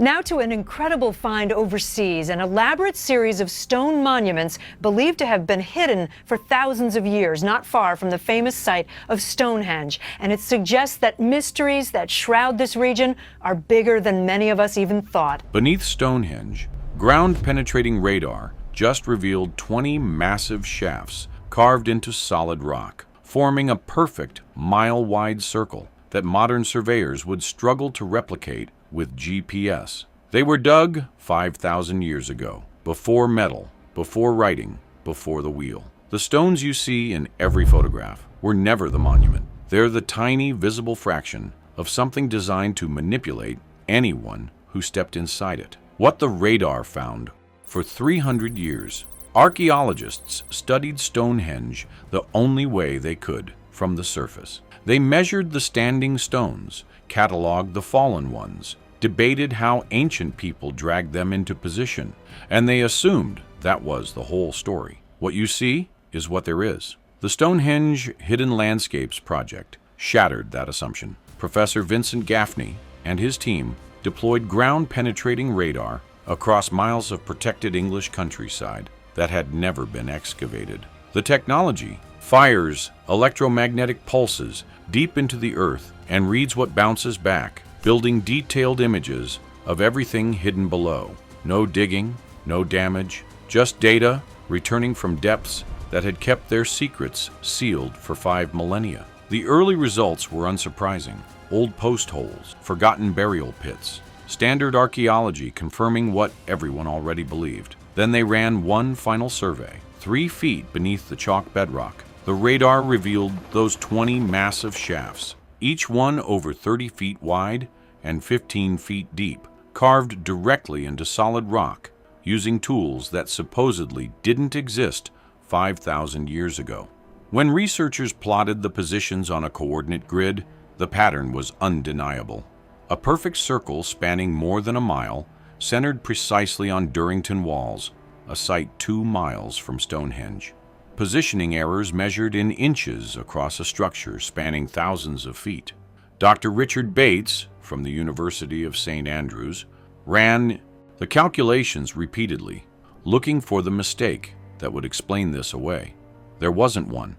Now to an incredible find overseas, an elaborate series of stone monuments believed to have been hidden for thousands of years, not far from the famous site of Stonehenge. And it suggests that mysteries that shroud this region are bigger than many of us even thought. Beneath Stonehenge, ground-penetrating radar just revealed 20 massive shafts carved into solid rock, forming a perfect mile-wide circle that modern surveyors would struggle to replicate with GPS. They were dug 5,000 years ago, before metal, before writing, before the wheel. The stones you see in every photograph were never the monument. They're the tiny, visible fraction of something designed to manipulate anyone who stepped inside it. What the radar found: for 300 years, archaeologists studied Stonehenge the only way they could, from the surface. They measured the standing stones, cataloged the fallen ones, debated how ancient people dragged them into position, and they assumed that was the whole story. What you see is what there is. The Stonehenge Hidden Landscapes Project shattered that assumption. Professor Vincent Gaffney and his team deployed ground-penetrating radar across miles of protected English countryside that had never been excavated. The technology fires electromagnetic pulses deep into the earth and reads what bounces back, building detailed images of everything hidden below. No digging, no damage, just data returning from depths that had kept their secrets sealed for 5 millennia. The early results were unsurprising. Old post holes, forgotten burial pits, standard archaeology confirming what everyone already believed. Then they ran one final survey. 3 feet beneath the chalk bedrock, the radar revealed those 20 massive shafts, each one over 30 feet wide and 15 feet deep, carved directly into solid rock using tools that supposedly didn't exist 5,000 years ago. When researchers plotted the positions on a coordinate grid, the pattern was undeniable. A perfect circle spanning more than a mile, centered precisely on Durrington Walls, a site 2 miles from Stonehenge. Positioning errors measured in inches across a structure spanning thousands of feet. Dr. Richard Bates, from the University of St. Andrews, ran the calculations repeatedly, looking for the mistake that would explain this away. There wasn't one.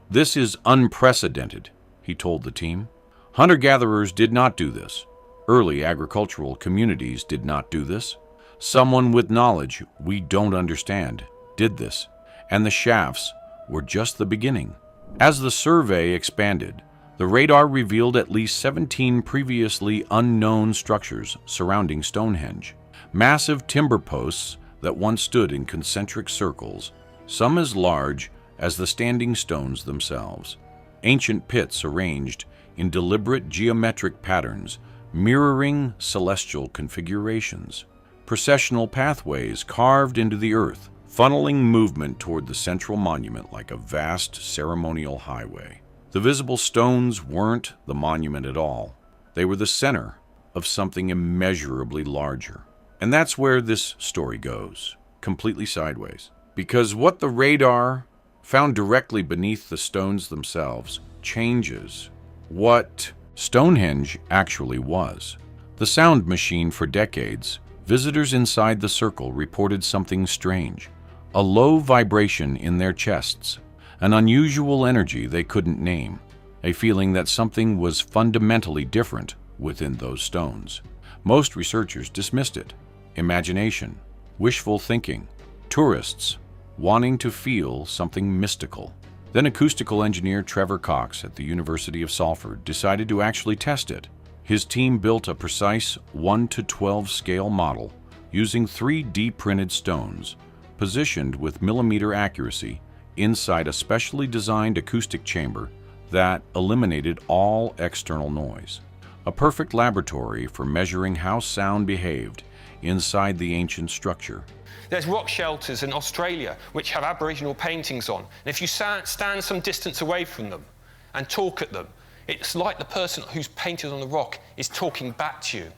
"This is unprecedented," he told the team. "Hunter-gatherers did not do this. Early agricultural communities did not do this. Someone with knowledge we don't understand did this, and the shafts were just the beginning." As the survey expanded, the radar revealed at least 17 previously unknown structures surrounding Stonehenge. Massive timber posts that once stood in concentric circles, some as large as the standing stones themselves. Ancient pits arranged in deliberate geometric patterns, mirroring celestial configurations. Processional pathways carved into the earth, funneling movement toward the central monument like a vast ceremonial highway. The visible stones weren't the monument at all. They were the center of something immeasurably larger. And that's where this story goes, completely sideways. Because what the radar found directly beneath the stones themselves changes what Stonehenge actually was. The sound machine for decades, visitors inside the circle reported something strange. A low vibration in their chests, an unusual energy they couldn't name, a feeling that something was fundamentally different within those stones. Most researchers dismissed it. Imagination, wishful thinking, tourists wanting to feel something mystical. Then acoustical engineer Trevor Cox at the University of Salford decided to actually test it. His team built a precise 1:12 scale model using 3D printed stones, positioned with millimeter accuracy inside a specially designed acoustic chamber that eliminated all external noise. A perfect laboratory for measuring how sound behaved inside the ancient structure. There's rock shelters in Australia which have Aboriginal paintings on. And if you stand some distance away from them and talk at them, it's like the person who's painted on the rock is talking back to you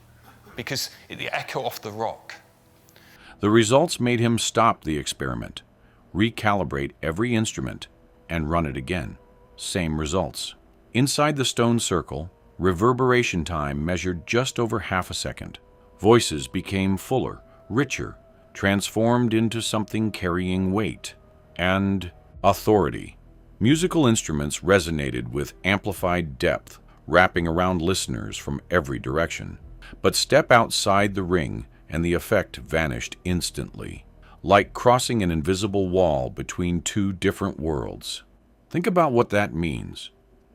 because the echo off the rock. The results made him stop the experiment, recalibrate every instrument, and run it again. Same results. Inside the stone circle, reverberation time measured just over half a second. Voices became fuller, richer, transformed into something carrying weight and authority. Musical instruments resonated with amplified depth, wrapping around listeners from every direction. But step outside the ring, and the effect vanished instantly, like crossing an invisible wall between two different worlds. Think about what that means.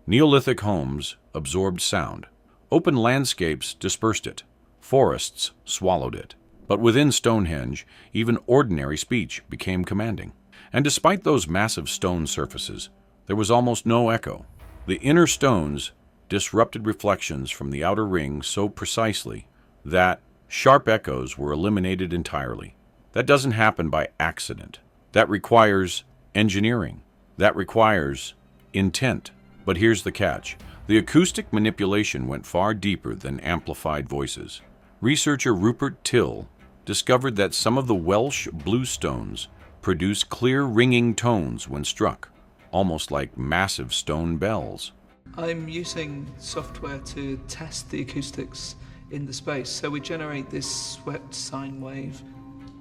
Neolithic homes absorbed sound. Open landscapes dispersed it. Forests swallowed it. But within Stonehenge, even ordinary speech became commanding. And despite those massive stone surfaces, there was almost no echo. The inner stones disrupted reflections from the outer ring so precisely that sharp echoes were eliminated entirely. That doesn't happen by accident. That requires engineering. That requires intent. But here's the catch. The acoustic manipulation went far deeper than amplified voices. Researcher Rupert Till discovered that some of the Welsh bluestones produce clear ringing tones when struck, almost like massive stone bells. I'm using software to test the acoustics in the space. So we generate this swept sine wave,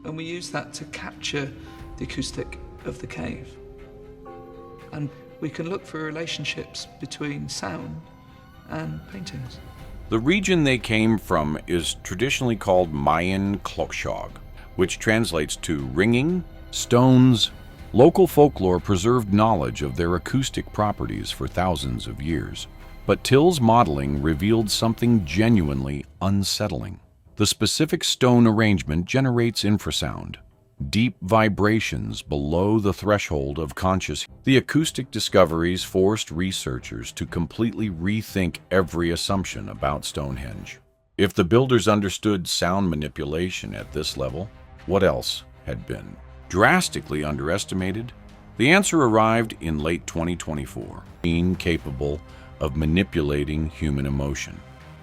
and we use that to capture the acoustic of the cave. And we can look for relationships between sound and paintings. The region they came from is traditionally called Mayan Clochog, which translates to ringing, stones. Local folklore preserved knowledge of their acoustic properties for thousands of years. But Till's modeling revealed something genuinely unsettling. The specific stone arrangement generates infrasound, deep vibrations below the threshold of conscious. The acoustic discoveries forced researchers to completely rethink every assumption about Stonehenge. If the builders understood sound manipulation at this level, what else had been drastically underestimated? The answer arrived in late 2024, being capable of manipulating human emotion,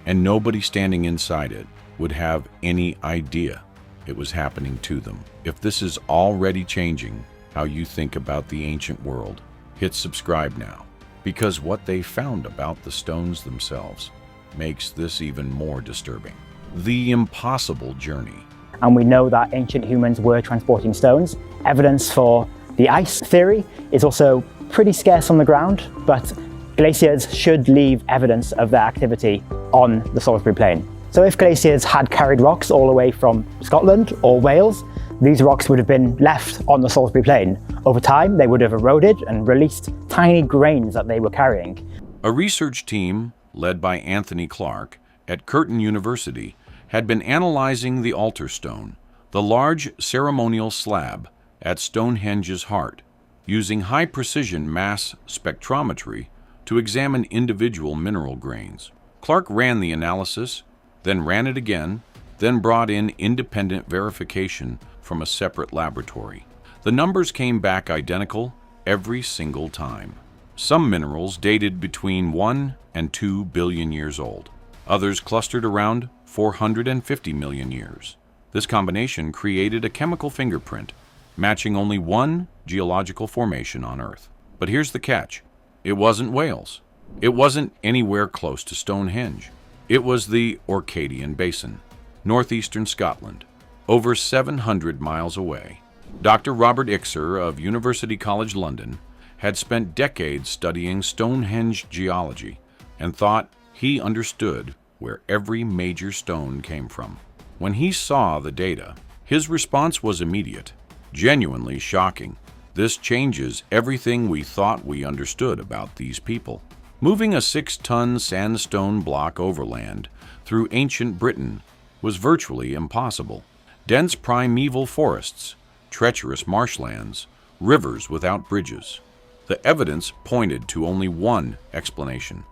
and nobody standing inside it would have any idea it was happening to them. If this is already changing how you think about the ancient world, hit subscribe now, because what they found about the stones themselves makes this even more disturbing. The impossible journey. And we know that ancient humans were transporting stones. Evidence for the ice theory is also pretty scarce on the ground, but glaciers should leave evidence of their activity on the Salisbury Plain. So if glaciers had carried rocks all the way from Scotland or Wales, these rocks would have been left on the Salisbury Plain. Over time, they would have eroded and released tiny grains that they were carrying. A research team led by Anthony Clark at Curtin University had been analyzing the altar stone, the large ceremonial slab at Stonehenge's heart, using high-precision mass spectrometry to examine individual mineral grains. Clark ran the analysis, then ran it again, then brought in independent verification from a separate laboratory. The numbers came back identical every single time. Some minerals dated between 1 and 2 billion years old. Others clustered around 450 million years. This combination created a chemical fingerprint, matching only one geological formation on Earth. But here's the catch. It wasn't Wales. It wasn't anywhere close to Stonehenge. It was the Orcadian Basin, northeastern Scotland, over 700 miles away. Dr. Robert Ixer of University College London had spent decades studying Stonehenge geology and thought he understood where every major stone came from. When he saw the data, his response was immediate, genuinely shocking. This changes everything we thought we understood about these people. Moving a 6-ton sandstone block overland through ancient Britain was virtually impossible. Dense primeval forests, treacherous marshlands, rivers without bridges. The evidence pointed to only one explanation.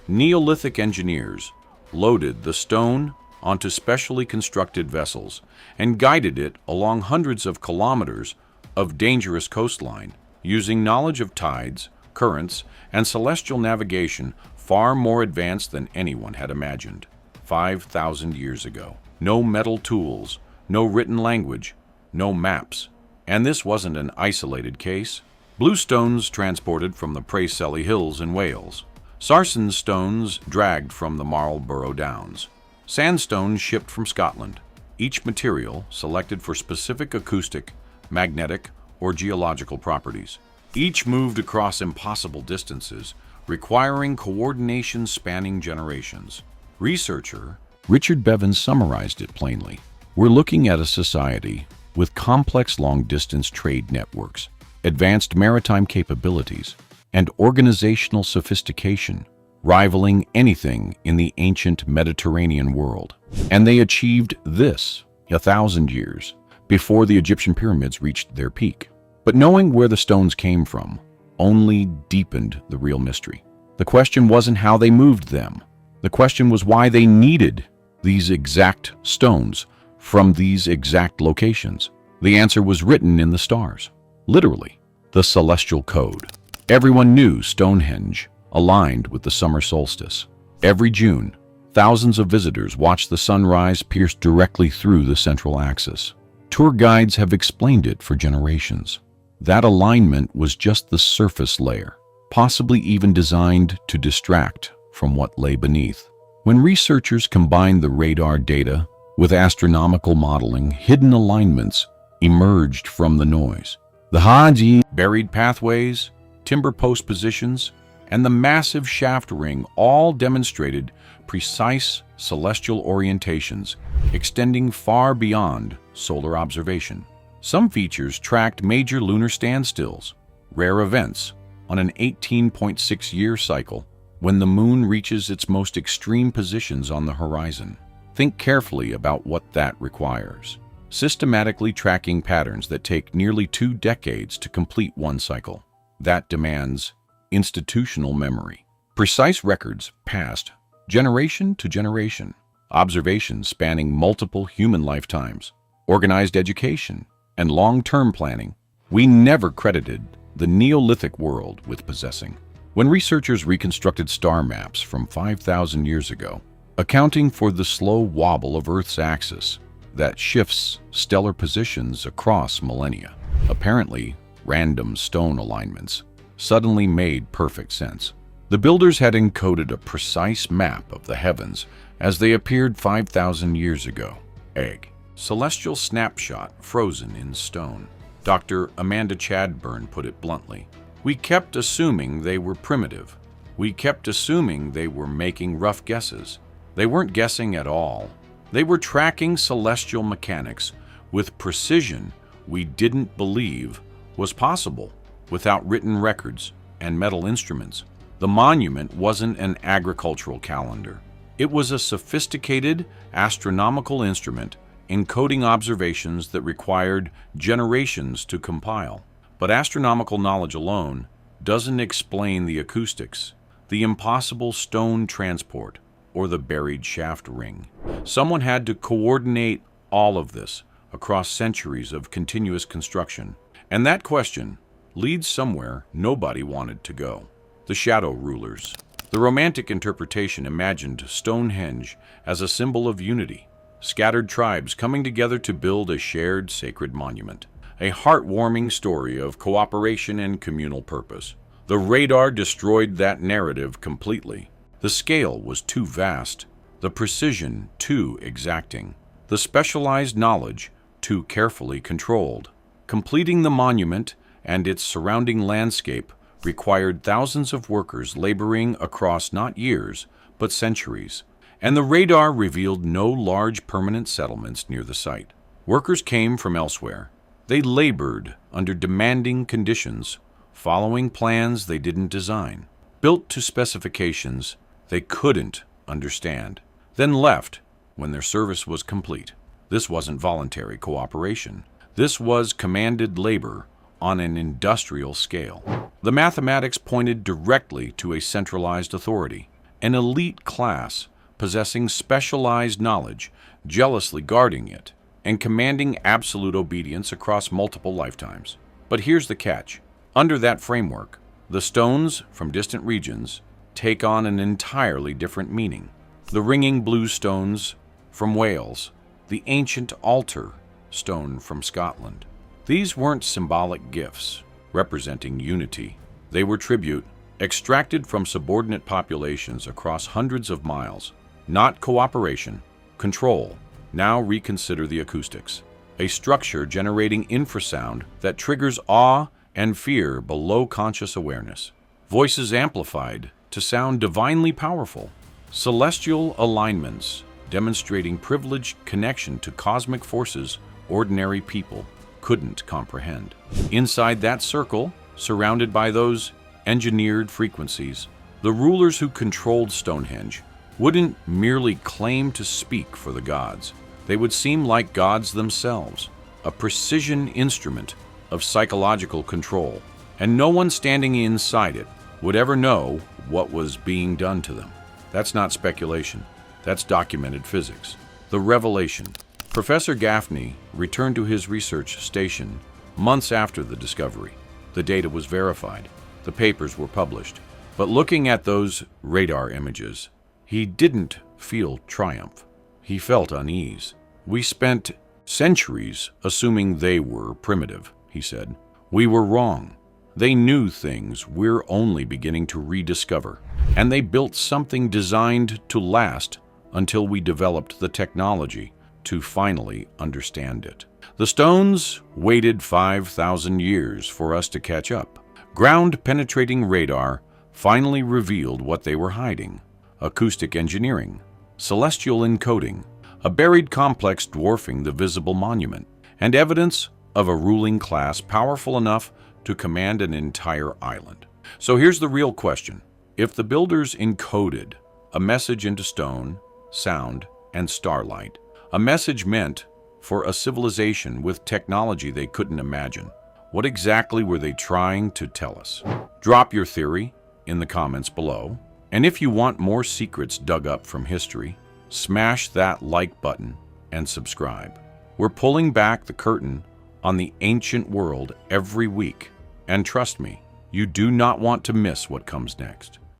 Neolithic engineers loaded the stone onto specially constructed vessels and guided it along hundreds of kilometers of dangerous coastline, using knowledge of tides, currents, and celestial navigation far more advanced than anyone had imagined. 5,000 years ago. No metal tools, no written language, no maps. And this wasn't an isolated case. Bluestones transported from the Preseli Hills in Wales. Sarsen stones dragged from the Marlborough Downs. Sandstone shipped from Scotland. each material selected for specific acoustic, magnetic, or geological properties. Each moved across impossible distances, requiring coordination spanning generations. Researcher Richard Bevins summarized it plainly. We're looking at a society with complex long-distance trade networks, advanced maritime capabilities, and organizational sophistication rivaling anything in the ancient Mediterranean world. And they achieved this 1,000 years before the Egyptian pyramids reached their peak. But knowing where the stones came from only deepened the real mystery. The question wasn't how they moved them. The question was why they needed these exact stones from these exact locations. The answer was written in the stars. Literally, the celestial code. Everyone knew Stonehenge aligned with the summer solstice. Every June, thousands of visitors watched the sunrise pierce directly through the central axis. Tour guides have explained it for generations. That alignment was just the surface layer, possibly even designed to distract from what lay beneath. When researchers combined the radar data with astronomical modeling, hidden alignments emerged from the noise. The Haji buried pathways, timber post positions, and the massive shaft ring all demonstrated precise celestial orientations extending far beyond solar observation. Some features tracked major lunar standstills, rare events on an 18.6-year cycle when the moon reaches its most extreme positions on the horizon. Think carefully about what that requires. Systematically tracking patterns that take nearly 2 decades to complete one cycle. That demands institutional memory. Precise records passed generation to generation. Observations spanning multiple human lifetimes. Organized education and long-term planning we never credited the Neolithic world with possessing. When researchers reconstructed star maps from 5,000 years ago, accounting for the slow wobble of Earth's axis that shifts stellar positions across millennia, apparently random stone alignments suddenly made perfect sense. The builders had encoded a precise map of the heavens as they appeared 5,000 years ago. Egg. Celestial snapshot frozen in stone. Dr. Amanda Chadburn put it bluntly. We kept assuming they were primitive. We kept assuming they were making rough guesses. They weren't guessing at all. They were tracking celestial mechanics with precision we didn't believe was possible without written records and metal instruments. The monument wasn't an agricultural calendar. It was a sophisticated astronomical instrument encoding observations that required generations to compile. But astronomical knowledge alone doesn't explain the acoustics, the impossible stone transport, or the buried shaft ring. Someone had to coordinate all of this across centuries of continuous construction. And that question leads somewhere nobody wanted to go. The shadow rulers. The Romantic interpretation imagined Stonehenge as a symbol of unity, scattered tribes coming together to build a shared sacred monument, a heartwarming story of cooperation and communal purpose. The radar destroyed that narrative completely. The scale was too vast, the precision too exacting, the specialized knowledge too carefully controlled. Completing the monument and its surrounding landscape required thousands of workers laboring across not years, but centuries. And the radar revealed no large permanent settlements near the site. Workers came from elsewhere. They labored under demanding conditions, following plans they didn't design, built to specifications they couldn't understand, then left when their service was complete. This wasn't voluntary cooperation. This was commanded labor on an industrial scale. The mathematics pointed directly to a centralized authority, an elite class possessing specialized knowledge, jealously guarding it, and commanding absolute obedience across multiple lifetimes. But here's the catch. Under that framework, the stones from distant regions take on an entirely different meaning. The ringing blue stones from Wales, the ancient altar stone from Scotland. These weren't symbolic gifts representing unity. They were tribute extracted from subordinate populations across hundreds of miles. Not cooperation, control, Now reconsider the acoustics, a structure generating infrasound that triggers awe and fear below conscious awareness. Voices amplified to sound divinely powerful. Celestial alignments demonstrating privileged connection to cosmic forces ordinary people couldn't comprehend. Inside that circle, surrounded by those engineered frequencies, the rulers who controlled Stonehenge wouldn't merely claim to speak for the gods. They would seem like gods themselves, a precision instrument of psychological control, and no one standing inside it would ever know what was being done to them. That's not speculation. That's documented physics. The revelation. Professor Gaffney returned to his research station months after the discovery. The data was verified. The papers were published. But looking at those radar images, he didn't feel triumph. He felt unease. "We spent centuries assuming they were primitive," he said. "We were wrong. They knew things we're only beginning to rediscover. And they built something designed to last until we developed the technology to finally understand it." The stones waited 5,000 years for us to catch up. Ground-penetrating radar finally revealed what they were hiding: acoustic engineering, celestial encoding, a buried complex dwarfing the visible monument, and evidence of a ruling class powerful enough to command an entire island. So here's the real question. If the builders encoded a message into stone, sound, and starlight, a message meant for a civilization with technology they couldn't imagine, what exactly were they trying to tell us? Drop your theory in the comments below. And if you want more secrets dug up from history, smash that like button and subscribe. We're pulling back the curtain on the ancient world every week. And trust me, you do not want to miss what comes next.